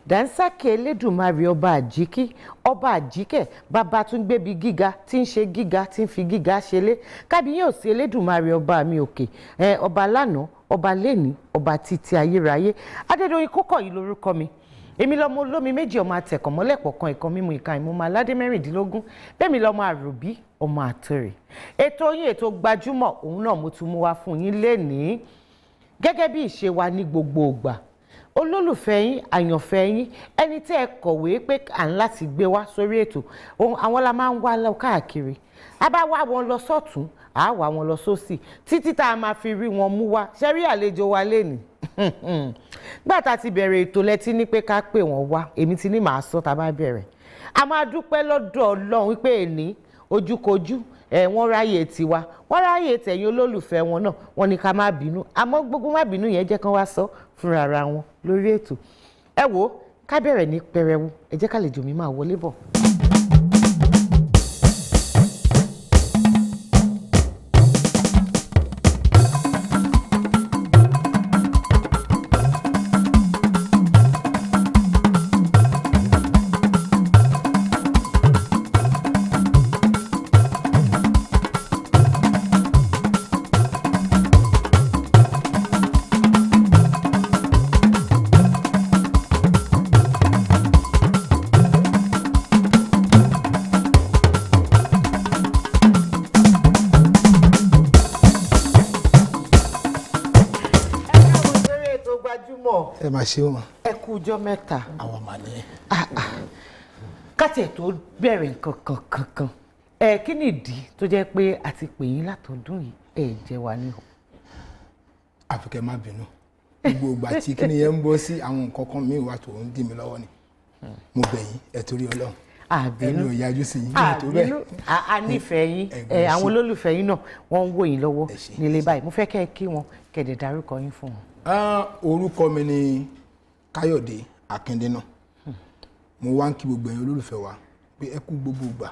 Dànsákì Elédùmarè ọba àjíkí ọba àjíkẹ́ bàbá tún gbébi gíga tí ń ṣe gíga tí ń fi gíga ṣẹlẹ̀ kábíyèsí Elédùmarè ọba mi òkè ọba lánàá ọba lẹ́ni ọba títí ayérayé. Adédoyin Kúkọ̀yí lórúkọ mi. Èmi lọmọ olómi méjì ọmọ àtẹ̀kọ̀ mọ́lẹ̀pọ̀ kan ìkan mímu ìka ìmọ̀ọ́mọ aládé mẹ́rìndínlógún bẹ́ẹ̀mi lọmọ àròbí ọmọ àtẹ̀rẹ̀. Ètò yín ètò gbajúmọ̀ òun náà mo tún mú wá fún yín lénìí gẹ́gẹ́ bí ìṣe wa ní gbogbo ìgbà. Olólùfẹ́ yín àyànfẹ́ yín ẹni tí ẹ kọ̀wé pé à ń láti gbé wá sórí ètò àwọn la máa ń wá lọ káàkiri. A bá wá wọn lọ sọ́tún a wá wọn lọ sósì títí tá a máa fi rí wọn mú wá ṣe rí àlejò wa lénìí. Gbà tá ti bẹ̀rẹ̀ ètò lẹ́tí ní pé ká pè wọ́n wá èmi ti ní màá sọ tá bá bẹ̀rẹ̀. A máa dúpẹ́ lọ́dọ̀ Ọlọ́run wípé èní ojúkojú wọ́n ráyè tiwa wọ́n ráyè tẹ̀yìn olólùfẹ́ wọn náà wọ́n ní ká má bínú àmọ́ gbogbo má bínú yẹn jẹ́ kán wá sọ fúnra ara wọn lórí ètò. Ẹ wò ká bẹ̀rẹ̀ ní pẹrẹwu ẹ jẹ́ kálejò mi máa wọlé bọ̀. Ẹ máa ṣe wọn. Ẹ kú ọjọ́ mẹ́ta. Àwọn màá ní. Káti ẹ̀ tó bẹ̀rẹ̀ nǹkan kankan. Kí ni ìdí tó jẹ́ pé àti pè yín látọdún yìí ẹ jẹ́ wa ní o? Àfikẹ́ má bínú. Gbogbo ìgbà tí kíni yẹn ń bọ́ sí àwọn nǹkan kan míì wà tó ń dì mí lọ́wọ́ ni. Mo bẹ̀ yín ẹ torí Ọlọ́run. Àbínú ẹnu ò yájú sí yín tó bẹ́ẹ̀. A nífẹ̀ẹ́ yín àwọn olólùfẹ́ yín náà wọ́n ń wò yín lọ́wọ́ nílé báyìí. Mo fẹ́ kẹ́ ẹ kí wọn kẹ̀dẹ̀ dárúkọ yín fún wọn. Orúkọ mi ni Kayode Akindina. Mo wá ń kí gbogbo ẹ̀yin olólùfẹ́ wa pé ẹ kú gbogbo ìgbà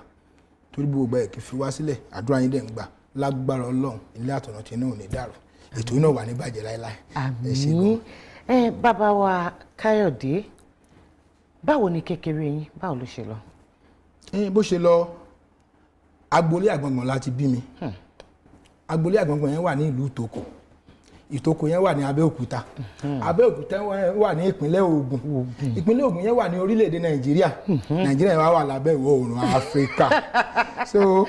torí gbogbo ìgbà ẹ kì í fi wá sílẹ̀ àdúrà yín dẹ̀ ń gbà lágbára Ọlọ́run ilé àtọ̀nà tí inú ò ní dàrú ètò náà wà ní bàjẹ́ láéláé. Àmín. Bàbá wa Kayode báwo ni kékeré yín báwo ló ṣe lọ? Bó ṣe lọ agboolé Àgbọ̀ngbọ̀n láti bí mi. Agboolé Àgbọ̀ngbọ̀n yẹn wà ní ìlú Ìtòkò. Ìtòkò yẹn wà ní Abẹ́òkúta. Abẹ́òkúta wà ní ìpínlẹ̀ Ògùn. Ìpínlẹ̀ Ògùn yẹn wà ní orílẹ̀-èdè Nàìjíríà. Nàìjíríà yẹn wà lábẹ́ ìwọ̀ oòrùn Áfíríkà. So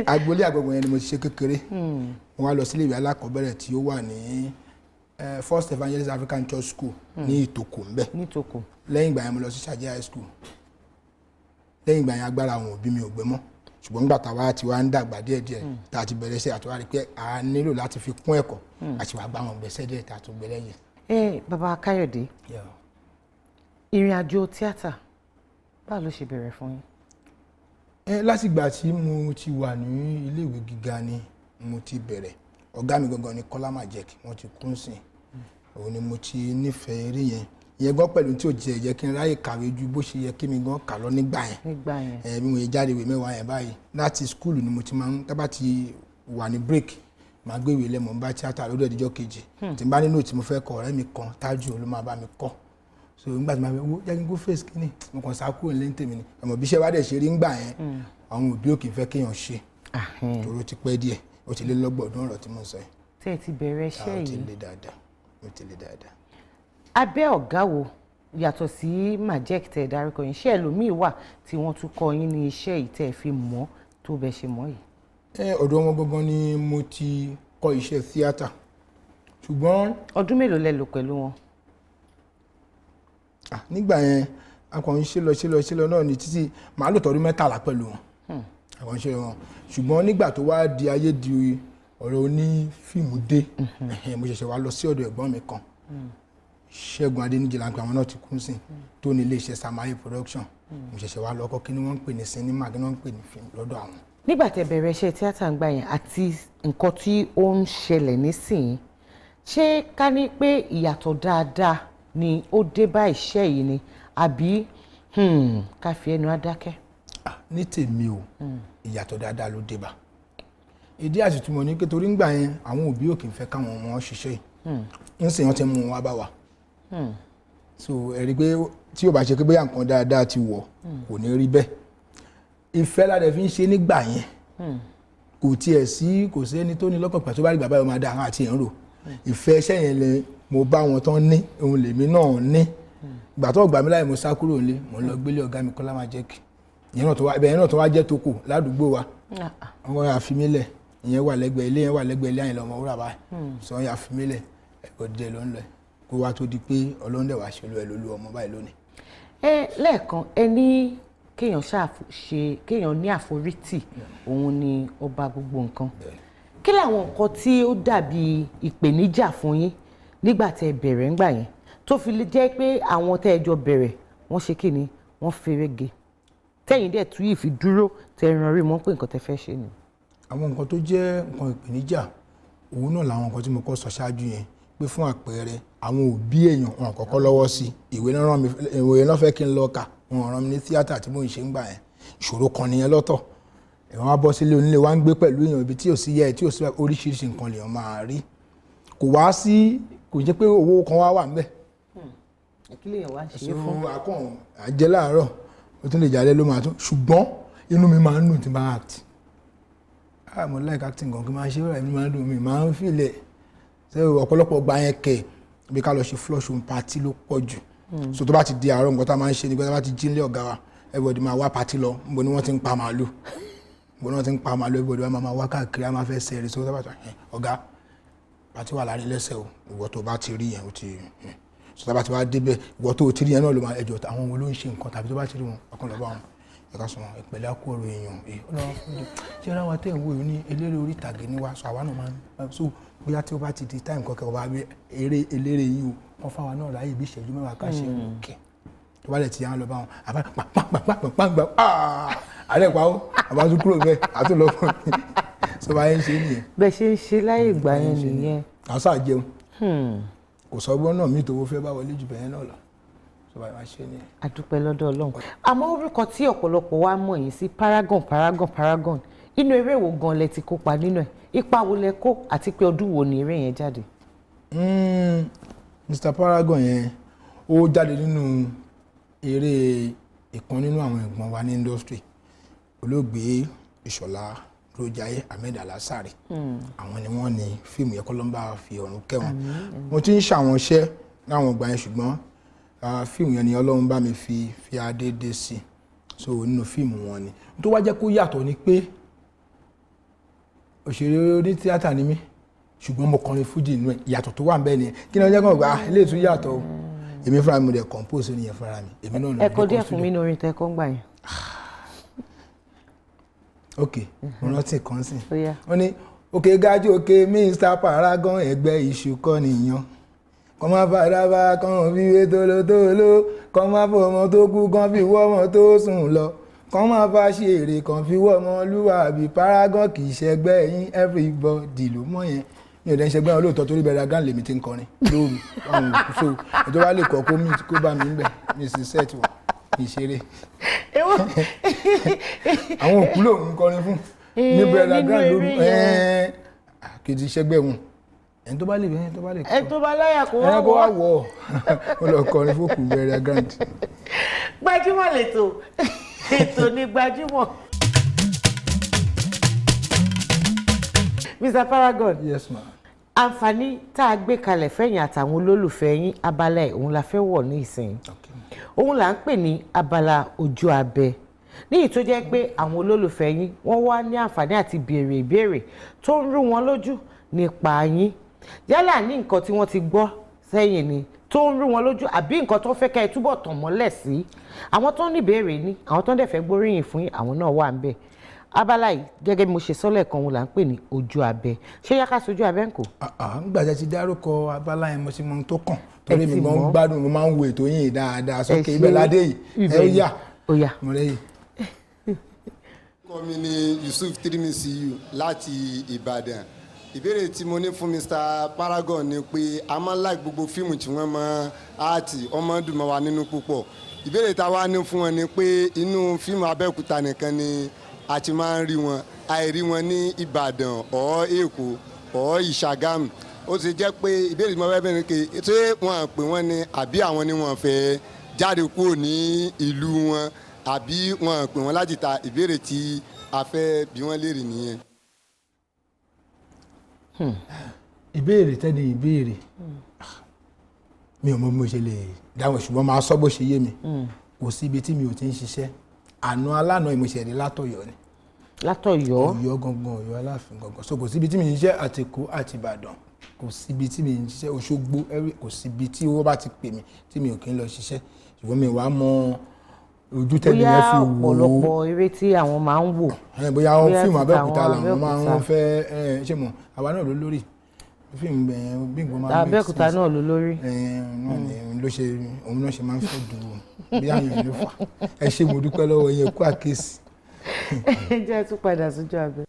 agboolé Àgbọ̀ngbọ̀n yẹn ni mo ti ṣe kékeré. Mo wá lọ sí ilé ìwé alákọ̀ọ́bẹ̀rẹ̀ tí ó wà ní First Evangelist African Church School ní Ìtòkò ńbẹ̀. Lẹ́yìn ìgbà yẹn mo lọ sí Ṣàjẹ́ High School. Lẹ́yìn ìgbà yẹn agbára àwọn òbí mi ò gbé mọ́. Ṣùgbọ́n nígbà táwa ti wá ń dàgbà díẹ̀díẹ̀ tá a ti bẹ̀rẹ̀ sí àtúwá rí pé a nílò láti fi kún ẹ̀kọ́ àti wàá gbá wọn gbèsè díẹ̀ tá a tún gbé lẹ́yìn. Bàbá Kayode ìrìn àjò tíátà báwo ló ṣe bẹ̀rẹ̀ fún yín? Látìgbà tí mo ti wà ní iléèwé gíga ni mo ti bẹ̀rẹ̀. Ọ̀gá mi gangan ni Kọ́lá Majek wọ́n ti kún sí òun ni mo ti nífẹ̀ẹ́ eré yẹn. Ìyẹn gan pẹ̀lú tí ò jẹ́ yẹ kí n ráyè kàwé ju bó ṣe yẹ kí mi gan kà lọ nígbà yẹn. Bí mo yẹ jáde ìwé mẹ́wàá yẹn báyìí láti skúlù ni mo ti máa ń tábà ti wà ní break máa gbé ìwé lẹ́mọ̀ ń bá tíátà lórí ẹ̀díjọ́ kejì tí n bá nínú tí mo fẹ́ kọ ọ̀rẹ́ mi kan Tájù ló máa bá mi kọ́. So nígbà tí mo fẹ́ wo jẹ́ kí n go face kínní mo kàn sá kúrò ní tèmi ni ọmọ bí iṣẹ́ wá dẹ̀ ṣe rí ńgbà yẹn àwọn òbí ò kì í fẹ́ kéèyàn ṣe torí ó ti pẹ́ díẹ̀ ó ti lé lọ́gbọ̀ọ́dún ọ̀rọ̀ tí mo sọ yìí. Tẹ́ ẹ ti bẹ̀rẹ̀ iṣẹ́ yìí. Ó ti lé dáadáa. Abẹ́ ọ̀gá wo yàtọ̀ sí Majek tẹ́ ẹ dárúkọ yín ṣé ẹlòmíì wà tí wọ́n tún kọ́ yín ní iṣẹ́ yìí tẹ́ ẹ fi mọ̀ tó bẹ ṣe mọ̀ yìí? Ọ̀dọ̀ wọn gangan ni mo ti kọ́ iṣẹ́ tíátà ṣùgbọ́n. Ọdún mélòó lẹ lò pẹ̀lú wọn? Nígbà yẹn akọ̀yìn ṣe lọ náà ni títí màá lò tọdún 13 pẹ̀lú wọn akọ̀yìn ṣe wọn ṣùgbọ́n nígbà tó wá di ayé di ọ̀rọ̀ onífíìmù dé mo ṣẹ̀ṣẹ̀ wá lọ sí ọ̀dọ̀ ẹ̀gbọ́n mi kan Ṣẹ́gun Adéníjì láńpẹ àwọn náà ti kún sí tó ní iléeṣẹ́ Samaye production mo ṣẹ̀ṣẹ̀ wá lọ kọ́ kí ni wọ́n ń pè ní sinimá kí ni wọ́n ń pè ní fíìmù lọ́dọ̀ àwọn. Nígbà tẹ́ bẹ̀rẹ̀ iṣẹ́ tíátà ń gbà yẹn àti nǹkan tí ó ń ṣẹlẹ̀ nísìnyí ṣé ká ní pé ìyàtọ̀ dáadáa ni ó dé bá iṣẹ́ yìí ni àbí ká fi ẹnu adákẹ́? Ní tèmi o ìyàtọ̀ dáadáa ló dé bá. Ìdí àtìtúmọ̀ ní pé torí ń gbà yẹn àwọn òbí ò kì í fẹ́ káwọn ọmọ ṣiṣẹ́ yìí ń sì wọ́n ti mú wọn wá bá wa so ẹ rí pé tí ò bá ṣe pé bóyá nǹkan dáadáa ti wọ̀ kò ní rí bẹ́ẹ̀ ìfẹ́ la dẹ̀ fi ń ṣe nígbà yẹn kò sí ẹni tó ní lọ́kàn pàtó bá rí bàbá yẹn máa dá àwọn àti ẹ̀ ń rò ìfẹ́ iṣẹ́ yẹn lẹ mo bá wọn tán ní òun lèmi náà ní ìgbà tó gbà mí láì mo sá kúrò nílé mo lọ gbélé ọ̀gá mi Kọ́lá máa jẹ́ kí ìyẹn náà tó wá jẹ́ tó kù ládùúgbò wa wọ́n yà fi mí lẹ̀ ìyẹn wà lẹ́gbẹ̀ẹ́ ilé yẹn wà lẹ́gbẹ̀ẹ́ ilé àyìnlá ọmọ wúrà báyìí sọ yà fi mí lẹ̀ ẹ̀kọ́ díẹ̀ ló ń lọ kó wá tó di pé Ọlọ́run dẹ̀ wá ṣe olú ẹ̀ lólú ọmọ báyìí lónìí. Lẹ́ẹ̀kan ẹ ní kéèyàn ní àforítì òun ni ọba gbogbo nǹkan kí làwọn nǹkan tí ó dàbí ìpèníjà fún yín nígbà tẹ́ bẹ̀rẹ̀ ńgbà yẹn tó fi lè jẹ́ pé àwọn tẹ́ ẹ jọ bẹ̀rẹ̀ wọ́n ṣe kí ni wọ́n ferege tẹ́yìn dẹ̀ tú yìí fi dúró tẹ́ ẹ ràn rí mọ́ pé nǹkan tẹ́ fẹ́ ṣe ni. àwọn nǹkan tó jẹ́ nǹkan ìpèníjà òun náà làwọn nǹkan tí mo kọ́ sọ ṣáájú yẹn pé fún àpẹẹrẹ àwọn òbí èèyàn wọn kọ́kọ́ lọ́wọ́ sí ìwé náà fẹ́ kí n lọ kà wọn rán mi ní tíátà tí mò ń ṣe ń gbà yẹn ìṣòro kan nìyẹn lọ́tọ̀ ẹ̀wọ̀n wá bọ́ sílé onílé wá ń gbé pẹ̀lú èèyàn ibi tí ò sí yẹ tí ò sí oríṣiríṣi nǹkan lèèyàn máa rí kò jẹ́ pé owó kan wá wà ńbẹ̀. kí lèèyàn wá ṣe fún. akọ̀hún àjẹ́ láàárọ̀ ó tún lè jalè ló máa tún ṣùgbọ́n inú mi máa ń dùn tí n bá act. mo like acting gan kí n máa ṣe wẹ́rẹ́ mi máa ń dùn mi máa ń fìlẹ̀ ṣé ọ̀pọ̀lọpọ̀ gba yẹn kẹ̀ bí ká lọ ṣe flush home party ló pọ̀ jù so tó bá ti di àárọ̀ nǹkan tá a máa ń ṣe ni pé tá a bá ti jí nílé ọ̀gá wa everybody máa wá party lọ níbo ni wọ́n ti ń pa màálù everybody wa máa wá káàkiri a máa fẹ́ sẹ́ẹ̀rì so tó bá tọ̀ ọ̀gá party wà láàrin lẹ́sẹ̀ o ìwọ tó bá ti rí yẹn o ti so tá a bá ti wá débẹ̀ ìwọ tó ti rí yẹn náà ló máa ẹjọ́ àwọn wo ló ń ṣe nǹkan tàbí tó bá ti rí wọn ọkàn lọ́ba wọn ẹ̀ka sọ wọn ìpẹ̀lẹ́ àkóró èèyàn ọlọ́wọ́ fún mi ṣé ara wa tẹ̀ ń wò yìí ní eléré orí ìtàgé ní wa so àwa náà máa ń so bóyá tí ó bá ti di time kankan ọba eré eléré yìí o wọn fáwa náà ráyè bí ìṣẹ́jú mẹ́wàá ká ṣe òkè tó bá lè ti yàn lọ bá wọn àbá pàpàpàpàpàpà àlẹ́ pa ó àbá tún kúrò bẹ́ẹ̀ àtún lọ fún mi so bá yẹn ṣe nìyẹn. bẹ́ẹ̀ ṣe ń ṣe láyé ìgbà yẹn nìyẹn. àṣà jẹun kò sọgbọ́n náà míì tó fẹ́ bá wọlé jù bẹ́ẹ̀ náà lọ so bá yẹn ṣe nìyẹn. a dúpẹ́ lọ́dọ̀ Ọlọ́run àmọ́ orúkọ tí ọ̀pọ̀lọpọ̀ wa mọ̀ yín sí Paragon inú eré wo gan lẹ ti kópa nínú ẹ̀ ipa wo lẹ kó àti pé ọdún wo ni eré yẹn jáde. Mr. Paragon yẹn ó jáde nínú eré ìkan nínú àwọn ẹ̀gbọ́n wa ní industry olóògbé Ìṣọ̀lá Rójayé Ahmed Alasare àwọn ni wọ́n ní fíìmù yẹn kọ́lọ́mbà fi ọ̀run kẹ́wọ̀n mo ti ń ṣàwọn iṣẹ́ láwọn ìgbà yẹn ṣùgbọ́n fíìmù yẹn ni Ọlọ́run bá mi fi adé dé sí so nínú fíìmù wọn ni tó wá jẹ́ kó yàtọ̀ ni pé òṣèré oní tíátà ni mí ṣùgbọ́n mo kọrin fújì inú ẹ̀ ìyàtọ̀ tó wà ń bẹ́ẹ̀ nìyẹn kí ni ọjọ́ kan gbà eléyìí tún yàtọ̀ o èmi fúnra mi dẹ̀ compose nìyẹn fúnra mi èmi náà lọ. ẹ̀kọ́ díẹ̀ fún mi ní orin tẹ́kọ̀ ń gbà yẹn. ok mo rántí kan sí wọ́n ní òkè gájú òkè Mr. Paragon ẹgbẹ́ iṣu kọ́ nìyàn kọ́ máa fàdábà kan fi wé tólótóló kọ́ máa fọ ọmọ tó kú kan fi wọ́ ọmọ tó sùn lọ kàn máa bá ṣe èrè kan fi wọ́ ọmọlúwàbí Paragon kì í ṣẹgbẹ́ yín everybody ló mọ̀ yẹn mi ò dẹ́ ṣẹgbẹ́ wọn lóòótọ́ torí bẹ̀rẹ̀ gán lèmi ti ń kọrin lóru àwọn òkú so ẹjọ́ wa lè kọ́ kó bá mi ń bẹ̀ mi sì sẹ́ẹ̀tì wọn kì í ṣeré àwọn òkú lòun ń kọrin fún ní bẹ̀rẹ̀ gán lóru kì í ṣẹgbẹ́ wọn ẹni tó bá lè bẹ́ẹ̀ tó bá lè kọ́ ẹni tó bá láyà kó wá wọ̀ ó lọ kọrin fún òkú bẹ̀rẹ̀ gán. Gbajúmọ̀ lẹ́tọ̀ ètò ní Gbajúmọ̀. Mr. Paragon. Yes ma. Àǹfààní tá a gbé kalẹ̀ fẹ̀yìn àtàwọn olólùfẹ́ yín abala ẹ̀ òun la fẹ́ wọ̀ ní ìsìn. Òun là ń pè ní abala ojú abẹ. Níyì tó jẹ́ pé àwọn olólùfẹ́ yín wọ́n wá ní àǹfààní àti béèrè ìbéèrè tó ń rú wọn lójú nípa yín. Yálà ní nǹkan tí wọ́n ti gbọ́ sẹ́yìn ni tó ń rú wọn lójú àbí nǹkan tó fẹ́ ká ẹ túbọ̀ tàn mọ́lẹ̀ sí. Àwọn tó ní ìbéèrè ní àwọn tó ń dẹ̀ fẹ́ gbóríyìn fún yín àwọn náà wà ń bẹ̀. Abala yìí gẹ́gẹ́ bí mo ṣe sọ́lẹ̀ kan òun là ń pè ní ojú abẹ. Ṣé yá ká sojú abẹ ń kò? Nígbà tí dárúkọ abala yẹn mo ti mọ ohun tó kàn torí mi gan gbádùn mo máa ń wo ètò yìí dáadáa sókè ibẹ̀ ládé yìí ẹ ó yà mo rẹ́ yìí. Orúkọ mi ni Yusuf Tirimisiyu láti Ìbàdàn. Ìbéèrè tí mo ní fún Mr. Paragon ni pé a máa ń like gbogbo fíìmù tí wọ́n mọ áàtì ọmọ dùn mọ́ wa nínú púpọ̀. Ìbéèrè tá a wá ní fún wọn ni pé inú fíìmù Abẹ́òkúta nìkan ni a ti máa ń rí wọn àìrí wọn ní Ìbàdàn ọ̀ Èkó ọ̀ Ìṣàgámù ó ti jẹ́ pé ìbéèrè tí mo fẹ́ bẹ̀rẹ̀ pé ṣé wọ́n pè wọ́n ni àbí àwọn ni wọ́n fẹ́ jáde kúrò ní ìlú wọn àbí wọ́n pè wọ́n láti ta ìbéèrè tí a fẹ́ bí wọ́n léèrè nìyẹn. ìbéèrè tẹ́ni ìbéèrè mi ò mọ bí mo ṣe lè dáhùn ṣùgbọ́n máa sọ bó ṣe yé mi kò sí ibi tí mi ò ti ń ṣiṣẹ́ àná alánà ìmọ̀ṣẹ̀rí látọ̀yọ́ ni. látọ̀yọ́ Ọ̀yọ́ gangan Ọ̀yọ́ Aláàfin gangan so kò síbi tí mi ń ṣiṣẹ́ àti Èkó àti Ìbàdàn kò síbi tí mi ń ṣiṣẹ́ Òṣogbo kò síbi tí owó bá ti pè mí tí mi ò kí ń lọ ṣiṣẹ́ ṣùgbọ́n mi wàá mọ ojú tẹ́lẹ̀ yẹn fi wò ó. bóyá ọ̀pọ̀lọpọ̀ eré tí àwọn máa ń wò. bóyá wọn fíìmù Abẹ́òkúta làwọn máa ń fẹ́ ṣé mo àwa náà ló lórí fíìmù bí nǹkan máa ń Abẹ́òkúta náà ló lórí. òun náà ṣe máa ń fẹ́ dùn bí àyàn ló fà ẹ ṣé mo dúpẹ́ lọ́wọ́ yẹn kú àkíyèsí. jẹ́ tún padà sójú abẹ́.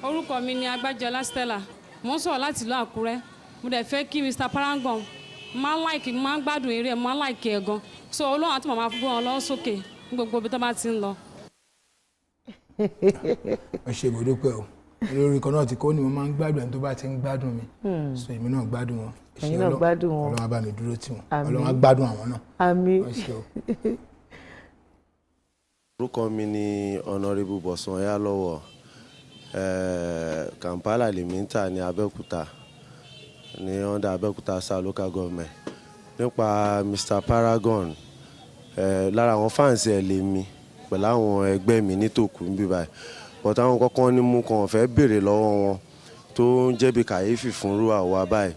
orúkọ mi ni Agbájọlá Stella mo ń sọ̀rọ̀ láti ìlú Àkúrẹ́ mo dẹ̀ fẹ́ kí Mr. Paragon máa ń gbádùn eré máa ń láìkì ẹ̀ gan so Ọlọ́run àti màmá fún wọn lọ sókè ní gbogbo ibi tó bá ti ń lọ. ẹ ṣé mo dúpẹ́ o olórí kan náà ti kó ni mo máa ń gbádùn ẹni tó bá ti ń gbádùn mi so èmi náà gbádùn wọn. ẹ̀yin náà gbádùn wọn. Ọlọ́run á bá mi dúró tì wọ́n Ọlọ́run á gbádùn àwọn náà. àmín. orúkọ mi ni Honorable Bọ̀sùn Ọ̀yálọ́wọ̀ Kampala lèmíntà ní Abẹ́òkúta ní under Abẹ́òkúta South Local Government nípa Mr. Paragon lára àwọn fans ẹ̀ lèmi pẹ̀lú àwọn ẹgbẹ́ mi nítòkù ń bí báyìí but àwọn kọ́kọ́ ní mú kan fẹ́ béèrè lọ́wọ́ wọn tó ń jẹ́ bí kàyéfì fún irú àwa báyìí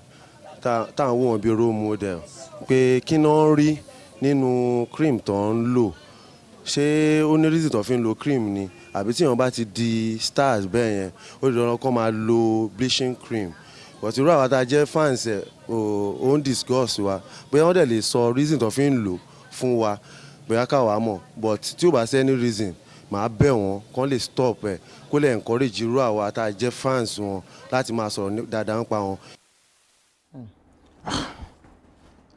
táwọn wò wọ́n bí role model pé kí náà rí nínú cream tó ń lò ṣé ó ní reason tó fi ń lo cream ni àbí tí wọ́n bá ti di stars bẹ́ẹ̀ yẹn ó di dandan kó máa lo bleaching cream but irú àwa tá a jẹ́ fans ẹ̀ ó ń discuss wa bóyá wọ́n dẹ̀ lè sọ reason tó fi ń lò fún wa bóyá káwa mọ̀ but tí ó bá sí any reason màá bẹ̀ wọ́n kán lè stop ẹ̀ kó lè encourage irú àwa tá a jẹ́ fans wọn láti máa sọ̀rọ̀ dáadáa nípa wọn.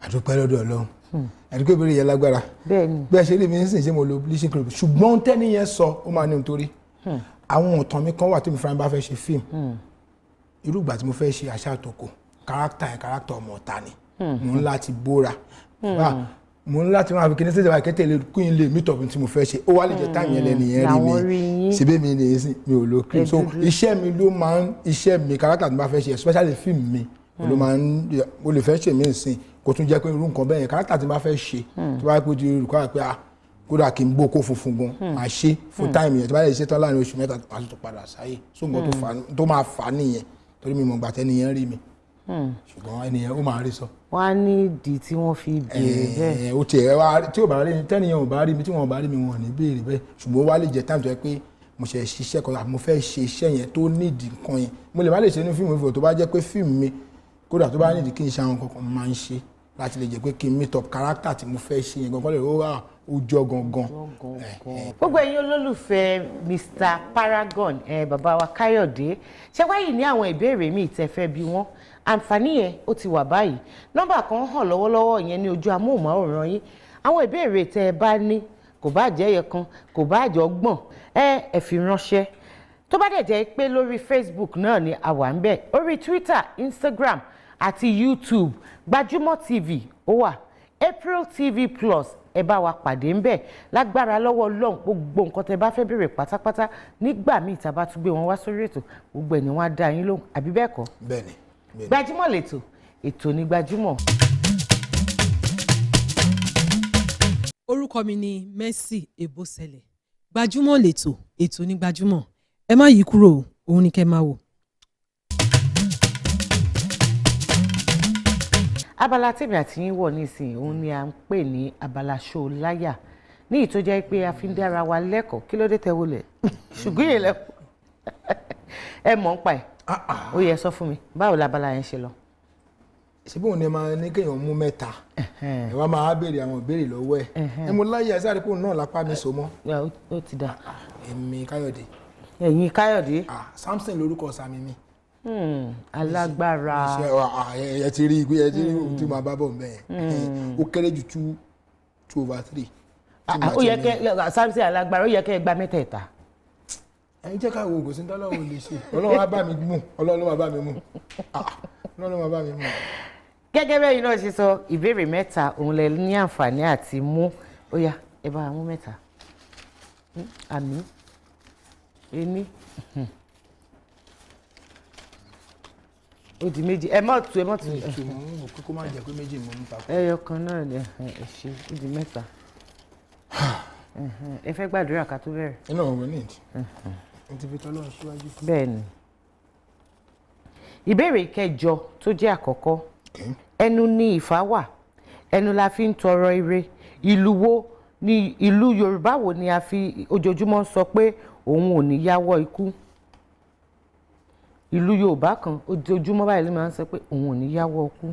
àdúpẹ́ lọ́dọ̀ Ọlọ́run ẹ̀dùkú ìbéèrè yẹn lágbára bí ẹ ṣe rí mi ń sìn ṣé mo lo bleaching cream ṣùgbọ́n tẹ́ni yẹn sọ ó máa ní nítorí àwọn ọ̀tàn mi kan wà tí mi fúnra mi bá fẹ́ ṣe fíìmù irú ìgbà tí mo fẹ́ ṣe àṣà àtòkò káràkítà ọmọ ọ̀tá ni mo ń láti bóra mo ń láti máa fi kíní sẹ́jọba ìkẹ́tẹ̀ lè kún ilé meet up tí mo fẹ́ ṣe ó wá lè jẹ́ táìmù yẹn lẹ́nu yẹn rí mi síbẹ̀ mi ní sí mi ò lo cream so iṣẹ́ mi ló máa ń iṣẹ́ mi káràkítà tí mo bá fẹ́ ṣe especially fíìmù mi ló máa ń mo lè fẹ́ ṣe mí sìn kò tún jẹ́ pé irú nǹkan bẹ́ẹ̀ yẹn káràkítà tí mo bá fẹ́ ṣe tó bá pé ti rúkọ́ àpẹ́ kódà kí n bó kó funfun gan máa ṣe fún táìmù yẹn tó bá lè ṣe tán láàrin oṣù mẹ́ta máa tún padà sáyé so nǹkan tó máa fà á nìyẹn torí mi mọ̀ gbà tẹ́niyẹn rí mi ṣùgbọ́n ẹnìyẹn ó máa rí sọ. wọ́n á ní ìdí tí wọ́n fi béèrè bẹ́ẹ̀. ó tiẹ̀ wá tí ò bá rí tẹ́niyẹn ò bá rí mi tí wọ́n bá rí mi wọn ò ní béèrè bẹ́ẹ̀ ṣùgbọ́n ó wá lè jẹ́ táìmù tó yẹ pé mo ṣe ṣiṣẹ́ kan àti mo fẹ́ ṣe iṣẹ́ yẹn tó nídìí nǹkan yẹn mo lè má lè ṣe ní fíìmù ìfọ̀ tó bá jẹ́ pé fíìmù mi kódà tó bá nídìí kí n ṣe àwọn kankan mo máa ń ṣe láti lè jẹ́ pé kí n meet up character tí mo fẹ́ ṣe yẹn gangan lè ó jọ gangan. gbogbo ẹ̀yin olólùfẹ́ Mr. Paragon bàbá wa Káyọ̀dé ṣé wáyé ní àwọn ìbéèrè míì tẹ́ fẹ́ bí wọ́n àǹfààní yẹn ó ti wà báyìí nọ́mbà kan hàn lọ́wọ́lọ́wọ́ yẹn ní ojú amóhùnmáwòrán yín àwọn ìbéèrè tẹ́ ẹ bá ní kò bá jẹ́ ẹyẹ kan kò bá jẹ́ ọgbọ̀n ẹ fi ránṣẹ́ tó bá dẹ̀ jẹ́ pé lórí Facebook náà ni a wà ń bẹ̀ orí Twitter Instagram àti YouTube GbajumoTV ó wà ApreelTv Plus ẹ bá wa pàdé ń bẹ̀ lágbára lọ́wọ́ Ọlọ́run gbogbo nǹkan tẹ́ bá fẹ́ béèrè pátápátá nígbà míì tá a bá tún gbé wọn wá sórí ètò gbogbo ẹ̀ ni wọ́n á dá yín lóhùn àbí bẹ́ẹ̀ kọ́. bẹ́ẹ̀ni. Gbajúmọ̀ lètò ètò ní Gbajúmọ̀. orúkọ mi ni Mercy Ebosele Gbajúmọ̀ lètò ètò ní Gbajúmọ̀ ẹ má yí kúrò òun ni kẹ́ máa wò. abala tèmi àti yín wọ̀ nísìnyí òun ni à ń pè ní abala ṣó láyà ní ìtó jẹ́ pé a fi ń dára wa lẹ́kọ̀ọ́ kí ló dé tẹ́ wọlé ṣùgbọ́n yẹn lẹ́kọ̀ọ́ ẹ mọ̀ ń pa ẹ̀ ó yẹ sọ fún mi báwo labala yẹn ṣe lọ. ṣé bóun ni máa ní kéèyàn mú mẹ́ta ẹ wá máa béèrè àwọn ìbéèrè lọ́wọ́ ẹ mo láyé ẹ sáré pòun náà lápá mi so mọ́. ó ti dà. èmi Káyọ̀dé. ẹ̀yin Káyọ̀dé. Samson lórúkọ sami mi. alágbára. ẹ ti rí ẹ ti rí tí màá bá bọ̀ mẹ́ẹ̀ ó kéré ju 2/3. ó yẹ kẹ́ Samson alágbára ó yẹ kẹ́ ẹ gba mẹ́tẹ̀ẹ̀ta. ẹ̀yin jẹ́ ká wo ògùn sí tọ́lọ́run lè ṣe ọlọ́run á bá mi mú ọlọ́run á bá mi mú ọlọ́run á bá mi mú. gẹ́gẹ́ bẹ́ẹ̀ yìí náà ṣe sọ ìbéèrè mẹ́ta òun lẹ ní àǹfààní àti mú ó yá ẹ bá mú mẹ́ta àmì ení ó di méjì ẹ mọ̀ tu kó má jẹ́ pé méjì mọ́ nípa kó. ẹyọ kan náà ni ẹ ṣe ó di mẹ́ta ẹ fẹ́ gbàdúrà ká tó bẹ̀rẹ̀. iná òwe ní ìdí n ti fi tọ́lọ́run síwájú. bẹ́ẹ̀ ni ìbéèrè kẹjọ tó jẹ́ àkọ́kọ́ ẹnu ni ìfá wà ẹnu la fi ń tọrọ ire ìlú wo ni ìlú Yorùbá wo ni a fi ojoojúmọ́ sọ pé òun ò ní yáwọ́ ikú ìlú Yorùbá kan ojoojúmọ́ báyìí ló máa ń sọ pé òun ò ní yáwọ́ ikú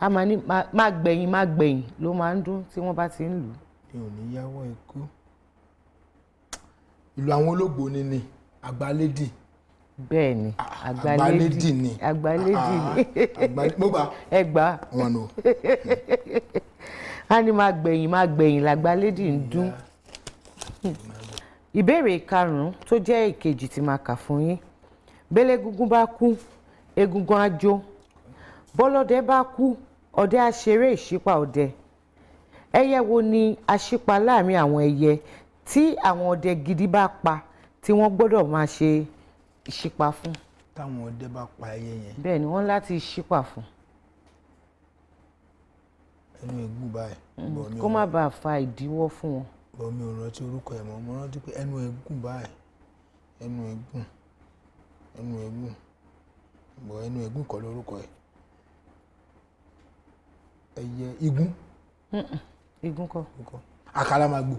a máa ní má gbẹ̀yìn ló máa ń dún tí wọ́n bá ti ń lù ú. mi ò ní yáwọ́ ikú ìlú àwọn olóògbò ni àgbálédì. bẹ́ẹ̀ ni àgbálédì ni mo gbà ẹ gbà wọn nù. a ní má gbẹ̀yìn làgbálédì ń dún. ìbéèrè karùn-ún tó jẹ́ ìkejì tí máa kà fún yín bẹ́lẹ́gúngún bá kú egungun á jó bọ́lọ́dẹ bá kú ọdẹ á ṣeré ìṣípà ọdẹ ẹyẹ wo ni aṣípa láàrin àwọn ẹyẹ tí àwọn ọdẹ gidi bá pa tí wọ́n gbọ́dọ̀ máa ṣe ìṣípà fún. táwọn ọdẹ bá pa ẹyẹ yẹn. bẹ́ẹ̀ ni wọ́n láti ṣípà fún. ẹnu ẹgún báyìí. kó má bàa fa ìdíwọ́ fún wọn. bọ́ mi ò rántí orúkọ ẹ̀ mọ́ mo rántí pé ẹnu ẹgún báyìí ẹnu ẹgún bọ́ ẹnu ẹgún kọ́ lórúkọ ẹ̀. ẹyẹ igún. igún kọ́. àkàlàmàgbò.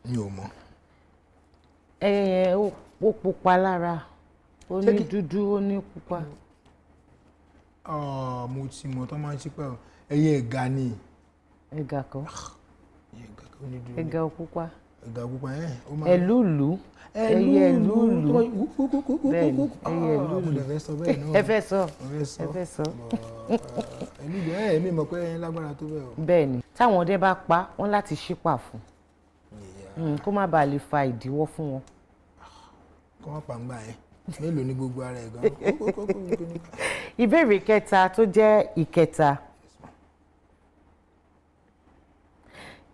mi ò mọ̀. ẹyẹ yẹn ó pupa lára ó ní dúdú ó ní pupa. mo ti mọ̀ tó máa ń ṣípẹ́ ẹyẹ ẹ̀gà ni. ẹ̀gà kan. ẹ̀gà pupa. ẹ̀gà pupa ẹ̀. ẹ̀lúùlù. ẹyẹ ẹ̀lúùlù. bẹ́ẹ̀ ni ẹyẹ ẹ̀lúùlù. ẹ fẹ́ sọ. ẹ̀lúùlù mi mọ̀ pé ẹyin lágbára tó bẹ́ẹ̀ o. bẹ́ẹ̀ ni táwọn ọdẹ bá pa wọ́n láti ṣípà fún kó má bàa lè fa ìdíwọ́ fún wọn. kó má pa ń gbà yẹn mélòó ní gbogbo ara ẹ̀ gan. ìbéèrè kẹta tó jẹ́ ìkẹta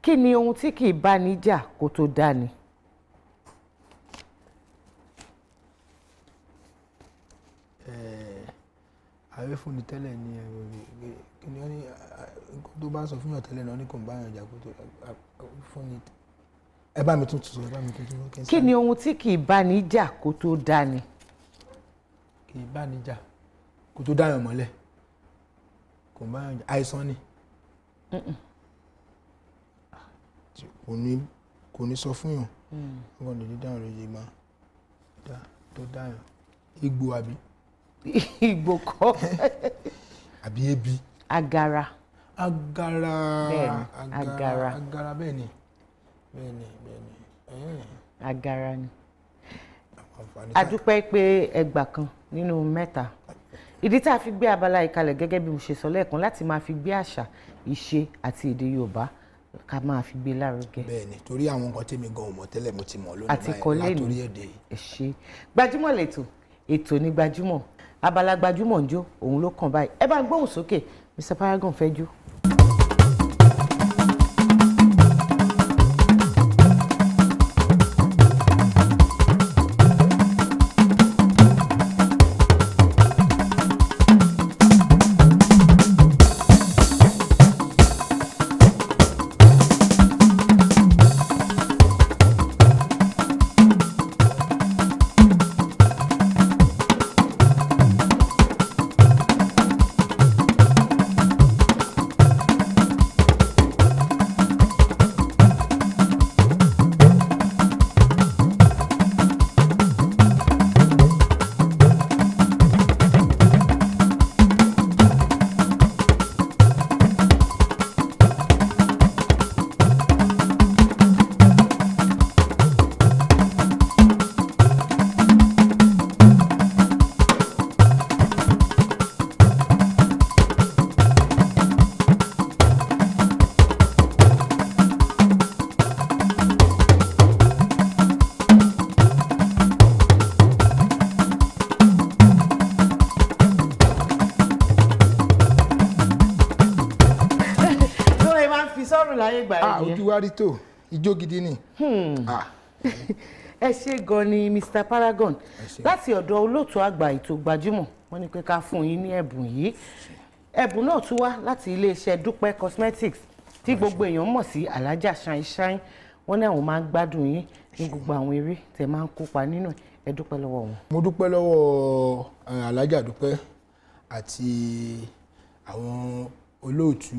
kí ni ohun tí kì í bá ní jà kó tó dá ni. ààrẹ fún ni tẹ́lẹ̀ ní kí ni wọ́n ní nǹkan tó bá sọ fún yàn tẹ́lẹ̀ náà ní kò ń bá yàn jà kó tó fún ni. ẹ bá mi tún sọ ẹ bá mi tún sọ. kí ni ohun tí kì í bá ní jà kó tó dá ni. kì í bá ní jà kó tó dáyàn mọ́lẹ̀ kò ń bá yàn jà àìsàn ni. kò ní sọ fún yàn wọn lè ní dáhùn lóye máa tó dáhùn igbó àbí. igbó kọ́. àbí ebi. agara. agara bẹ́ẹ̀ ni agara ni. a dúpẹ́ pé ẹgbà kan nínú mẹ́ta ìdí tá a fi gbé abala ìkalẹ̀ gẹ́gẹ́ bí mo ṣe sọ lẹ́ẹ̀kan láti máa fi gbé àṣà ìṣe àti èdè Yorùbá ká máa fi gbé lárugẹ. bẹ́ẹ̀ni torí àwọn nǹkan tèmi gan ò mọ̀ tẹ́lẹ̀ mo ti mọ̀ lónìí báyìí látòrí èdè. ẹ ṣé Gbajúmọ̀ lẹ́tọ̀ ètò ní Gbajúmọ̀ abala Gbajúmọ̀ ń jó òun ló kàn báyìí ẹ bá ń gbóhùn sókè Mr. Paragon fẹ́ jó. láyé gbà ẹ̀ nìyẹn. ojú wa rí tó ijó gidi ni. ẹ ṣé gan ni Mr. Paragon láti ọ̀dọ̀ olóòtú àgbà ètò gbajúmọ̀ wọ́n ní pé ká fún yín ní ẹ̀bùn yìí. ẹ̀bùn náà tún wá láti iléeṣẹ́ Dúpẹ́ Cosmetics tí gbogbo èèyàn mọ̀ sí alájà ṣáínṣáín. wọ́n ní àwọn máa ń gbádùn yín ní gbogbo àwọn eré tẹ́ máa ń kópa nínú ẹ dúpẹ́ lọ́wọ́ wọn. mo dúpẹ́ lọ́wọ́ alájà Dúpẹ́ àti àwọn olóòtú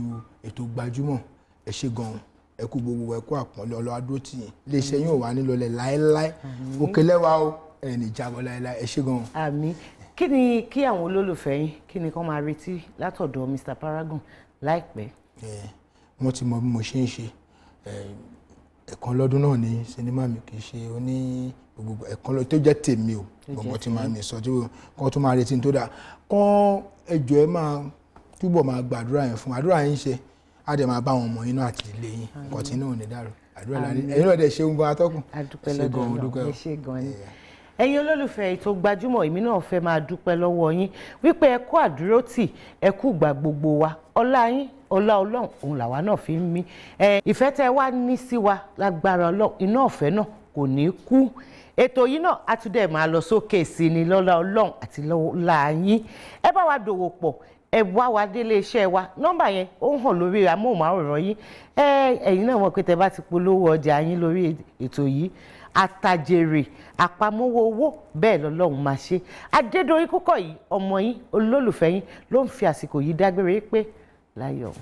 ètò gbajúmọ̀ ẹ ṣé gan ẹ kú gbogbo ẹ kú àpọ́nlé ọlọ́wádó tì yín iléeṣẹ́ yín ò wá nílọlẹ̀ láéláé òkè lẹ́wà ó ẹ̀ ní jábọ̀ láéláé ẹ ṣé gan. àmín. kí ni kí àwọn olólùfẹ́ yín kí ni kán máa retí látọ̀dọ̀ Mr. Paragon láìpẹ́? wọ́n ti mọ bí mo ṣe ń ṣe ẹ̀kan lọ́dún náà ní sinimá mi kì í ṣe oní gbogbo ẹ̀kan lọ́dún tó jẹ́ tèmi o gbogbo tí máa mi sọ tí wọ́n tún máa retí tó dáa kán ẹjọ́ ẹ máa túbọ̀ máa gbàdúrà yẹn fún àdúrà yín ṣe á dẹ̀ máa bá àwọn ọmọ yín náà àti ilé yín nǹkan tí náà ò ní dàrú àdúrà lálẹ́ ẹ̀yin náà dẹ̀ ṣe ń bọ́ atọ́kùn adúpẹ́ lọ́dọ̀ ẹ ṣé gan ni. ẹ̀yin olólùfẹ́ ètò gbajúmọ̀ èmi náà fẹ́ máa dúpẹ́ lọ́wọ́ yín wípé ẹ kú àdúrótì ẹ kú gbà gbogbo wa ọlá yín ọlá Ọlọ́run òun làwa náà fi ń mí ìfẹ́ tẹ́ wá ní sí wa lágbára Ọlọ́run iná ọ̀fẹ́ náà kò ní kú ètò yìí náà á tún dẹ̀ máa lọ sókè sí ni lọ́lá Ọlọ́run àti lọ́lá yín ẹ bá wa dòwò pọ̀ ẹ wá wa délé iṣẹ́ wa nọ́mbà yẹn ó ń hàn lórí amóhùnmáwòrán yín ẹ̀yin náà mọ̀ pé tẹ́ bá ti polówó ọjà yín lórí ètò yìí àtàjèrè àpamọ́wọ́ owó bẹ́ẹ̀ lọ́lọ́run máa ṣe. Adédoyin Kúkọ̀ yìí ọmọ yín olólùfẹ́ yín ló ń fi àsìkò yìí dágbére pé láyọ̀.